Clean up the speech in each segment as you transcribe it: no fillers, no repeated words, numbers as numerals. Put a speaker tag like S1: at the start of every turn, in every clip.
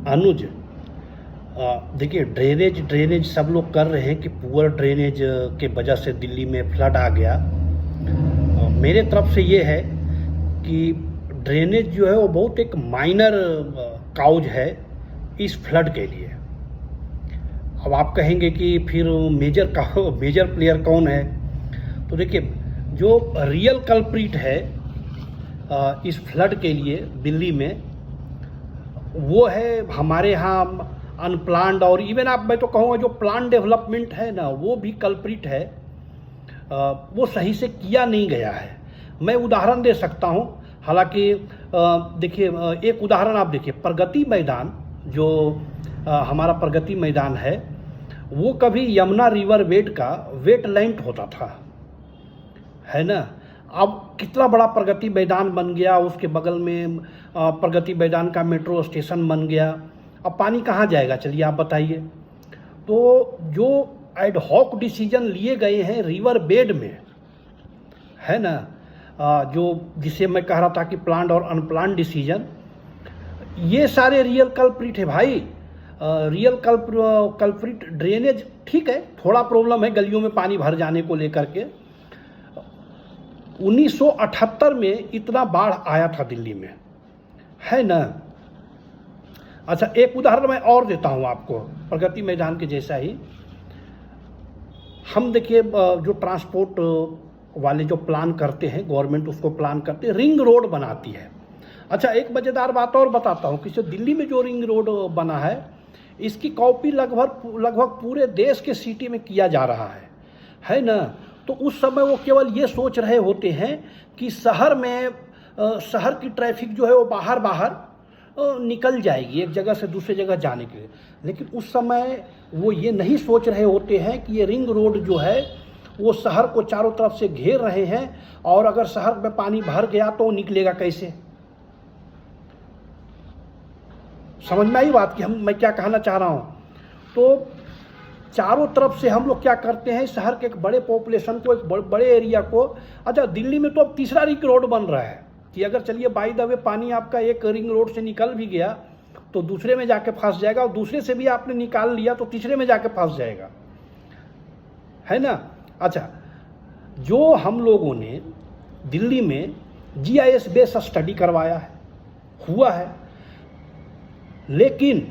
S1: अनुज, देखिए ड्रेनेज सब लोग कर रहे हैं कि पुअर ड्रेनेज के वजह से दिल्ली में फ्लड आ गया। मेरे तरफ से ये है कि ड्रेनेज जो है वो बहुत एक माइनर काउज है इस फ्लड के लिए। अब आप कहेंगे कि फिर मेजर प्लेयर कौन है? तो देखिए, जो रियल कल्प्रिट है इस फ्लड के लिए दिल्ली में, वो है हमारे यहाँ अनप्लान्ड, और इवन मैं तो कहूँगा जो प्लान डेवलपमेंट है ना, वो भी कल्प्रिट है। वो सही से किया नहीं गया है। मैं उदाहरण दे सकता हूँ, हालांकि देखिए, एक उदाहरण आप देखिए, प्रगति मैदान जो हमारा प्रगति मैदान है, वो कभी यमुना रिवर बेड का वेटलैंड होता था, है ना। अब कितना बड़ा प्रगति मैदान बन गया, उसके बगल में प्रगति मैदान का मेट्रो स्टेशन बन गया। अब पानी कहाँ जाएगा, चलिए आप बताइए। तो जो एड हॉक डिसीजन लिए गए हैं रिवर बेड में, है ना, जो जिसे मैं कह रहा था कि प्लान्ड और अनप्लान्ड डिसीजन, ये सारे रियल कल्प्रिट है भाई। रियल कल्प्रिट ड्रेनेज ठीक है, थोड़ा प्रॉब्लम है गलियों में पानी भर जाने को लेकर के। 1978 में इतना बाढ़ आया था दिल्ली में, है ना। अच्छा, एक उदाहरण मैं और देता हूँ आपको प्रगति मैदान के जैसा ही। हम देखिए, जो ट्रांसपोर्ट वाले जो प्लान करते हैं, गवर्नमेंट उसको प्लान करते हैं, रिंग रोड बनाती है। अच्छा, एक मज़ेदार बात और बताता हूँ कि जो दिल्ली में जो रिंग रोड बना है, इसकी कॉपी लगभग पूरे देश के सिटी में किया जा रहा है ना। तो उस समय वो केवल ये सोच रहे होते हैं कि शहर में शहर की ट्रैफिक जो है वो बाहर निकल जाएगी एक जगह से दूसरी जगह जाने के लिए। लेकिन उस समय वो ये नहीं सोच रहे होते हैं कि ये रिंग रोड जो है वो शहर को चारों तरफ से घेर रहे हैं, और अगर शहर में पानी भर गया तो निकलेगा कैसे। समझ में आई बात कि मैं क्या कहना चाह रहा हूँ। तो चारों तरफ से हम लोग क्या करते हैं, शहर के एक बड़े पॉपुलेशन को, एक बड़े एरिया को। अच्छा, दिल्ली में तो अब तीसरा रिंग रोड बन रहा है कि अगर चलिए बाय द वे पानी आपका एक रिंग रोड से निकल भी गया तो दूसरे में जाके फंस जाएगा, और दूसरे से भी आपने निकाल लिया तो तीसरे में जाके फंस जाएगा, है ना। अच्छा, जो हम लोगों ने दिल्ली में GIS बेस स्टडी करवाया है, हुआ है, लेकिन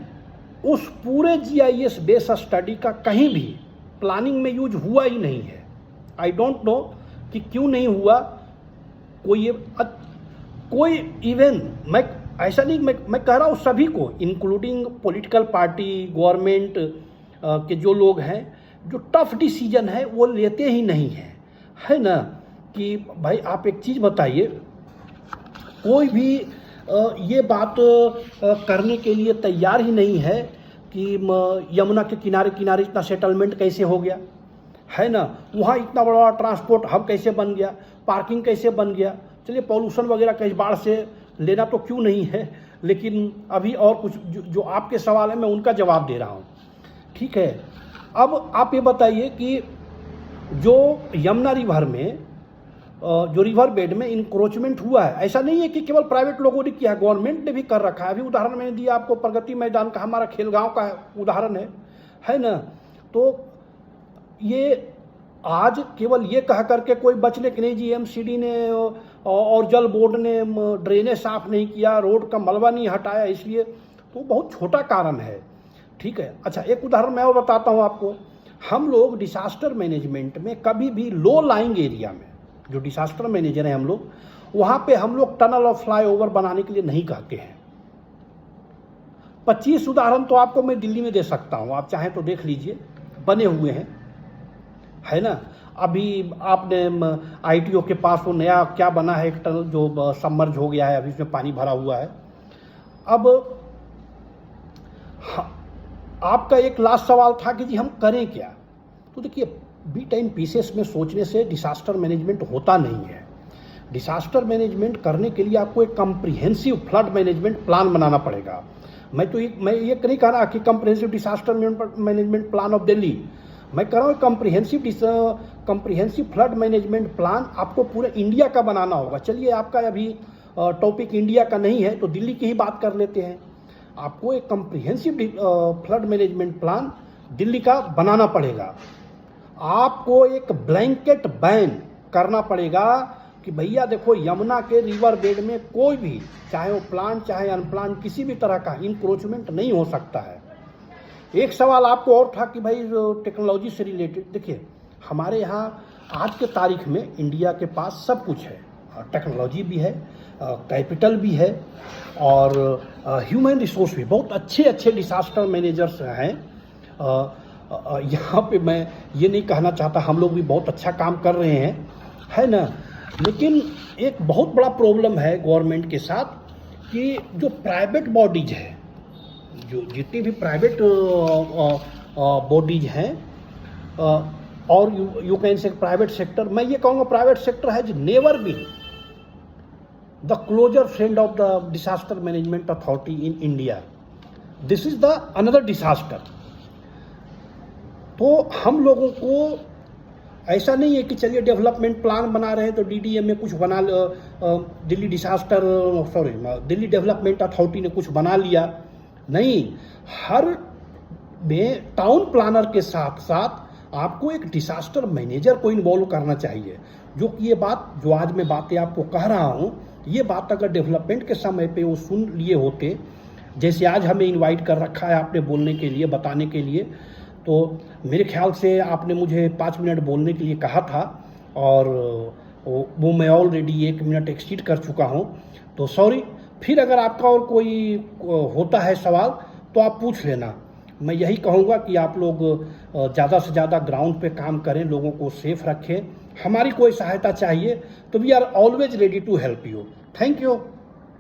S1: उस पूरे GIS बेस स्टडी का कहीं भी प्लानिंग में यूज हुआ ही नहीं है। आई डोंट नो कि क्यों नहीं हुआ। कोई इवन मैं ऐसा नहीं, मैं कह रहा हूँ सभी को, इंक्लूडिंग पॉलिटिकल पार्टी, गवर्नमेंट के जो लोग हैं, जो टफ डिसीजन है वो लेते ही नहीं हैं, है ना। कि भाई आप एक चीज़ बताइए, कोई भी ये बात करने के लिए तैयार ही नहीं है कि यमुना के किनारे किनारे इतना सेटलमेंट कैसे हो गया, है ना। वहाँ इतना बड़ा ट्रांसपोर्ट हब कैसे बन गया, पार्किंग कैसे बन गया। चलिए, पॉल्यूशन वगैरह कई बाढ़ से लेना तो क्यों नहीं है, लेकिन अभी और कुछ जो आपके सवाल है मैं उनका जवाब दे रहा हूँ, ठीक है। अब आप ये बताइए कि जो यमुना रिवर में जो रिवर बेड में इंक्रोचमेंट हुआ है, ऐसा नहीं है कि केवल प्राइवेट लोगों ने किया, गवर्नमेंट ने भी कर रखा है। अभी उदाहरण मैंने दिया आपको प्रगति मैदान का, हमारा खेलगांव का उदाहरण है ना। तो ये आज केवल ये कह करके कोई बचने के नहीं, GMCD ने और जल बोर्ड ने ड्रेनेज साफ नहीं किया, रोड का मलबा नहीं हटाया, इसलिए तो बहुत छोटा कारण है, ठीक है। अच्छा, एक उदाहरण मैं और बताता हूँ आपको। हम लोग डिसास्टर मैनेजमेंट में कभी भी लो लाइंग एरिया में, जो डिसास्टर मैनेजर हैं हम लोग, वहाँ पे हम लोग टनल और फ्लाईओवर बनाने के लिए नहीं कहते हैं। 25 उदाहरण तो आपको मैं दिल्ली में दे सकता हूँ, आप चाहें तो देख लीजिए, बने हुए हैं, है ना। अभी आपने ITO के पास वो नया क्या बना है, एक टनल जो सबमर्ज हो गया है, अभी उसमें पानी भरा हुआ है। अब आपका एक लास्ट सवाल था कि जी हम करें क्या। तो देखिए, बिट एंड पीसेस में सोचने से डिसास्टर मैनेजमेंट होता नहीं है। डिसास्टर मैनेजमेंट करने के लिए आपको एक कम्प्रिहेंसिव फ्लड मैनेजमेंट प्लान बनाना पड़ेगा। मैं ये नहीं कह रहा कि comprehensive disaster management plan of Delhi, मैं कह रहा हूँ कम्प्रिहेंसिव फ्लड मैनेजमेंट प्लान आपको पूरे इंडिया का बनाना होगा। चलिए, आपका अभी टॉपिक इंडिया का नहीं है तो दिल्ली की ही बात कर लेते हैं। आपको एक comprehensive flood management plan Delhi का बनाना पड़ेगा। आपको एक ब्लैंकेट बैन करना पड़ेगा कि भैया देखो, यमुना के रिवर बेड में कोई भी, चाहे वो प्लांट चाहे अनप्लांट, किसी भी तरह का इंक्रोचमेंट नहीं हो सकता है। एक सवाल आपको और था कि भाई टेक्नोलॉजी से रिलेटेड, देखिए हमारे यहाँ आज के तारीख में इंडिया के पास सब कुछ है, टेक्नोलॉजी भी है, कैपिटल भी है और ह्यूमन रिसोर्स भी, बहुत अच्छे अच्छे डिसास्टर मैनेजर्स हैं। यहाँ पे मैं ये नहीं कहना चाहता, हम लोग भी बहुत अच्छा काम कर रहे हैं, है ना, लेकिन एक बहुत बड़ा प्रॉब्लम है गवर्नमेंट के साथ कि जो प्राइवेट बॉडीज है, जो जितनी भी प्राइवेट बॉडीज हैं और you can say private sector, मैं ये कहूँगा private sector has never been the closer friend of the disaster management authority in India. This is the another disaster. तो हम लोगों को ऐसा नहीं है कि चलिए डेवलपमेंट प्लान बना रहे हैं तो डीडीएम में कुछ बना, दिल्ली डेवलपमेंट अथॉरिटी ने कुछ बना लिया, नहीं। हर में टाउन प्लानर के साथ साथ आपको एक डिसास्टर मैनेजर को इन्वॉल्व करना चाहिए। जो कि ये बात, जो आज मैं बातें आपको कह रहा हूँ, ये बात अगर डेवलपमेंट के समय पे वो सुन लिए होते, जैसे आज हमें इनवाइट कर रखा है आपने बोलने के लिए, बताने के लिए, तो मेरे ख्याल से आपने मुझे 5 मिनट बोलने के लिए कहा था और वो मैं ऑलरेडी 1 मिनट एक्सीड कर चुका हूँ, तो सॉरी। फिर अगर आपका और कोई होता है सवाल तो आप पूछ लेना। मैं यही कहूँगा कि आप लोग ज़्यादा से ज़्यादा ग्राउंड पे काम करें, लोगों को सेफ रखें। हमारी कोई सहायता चाहिए तो we are always ready to help you. Thank you.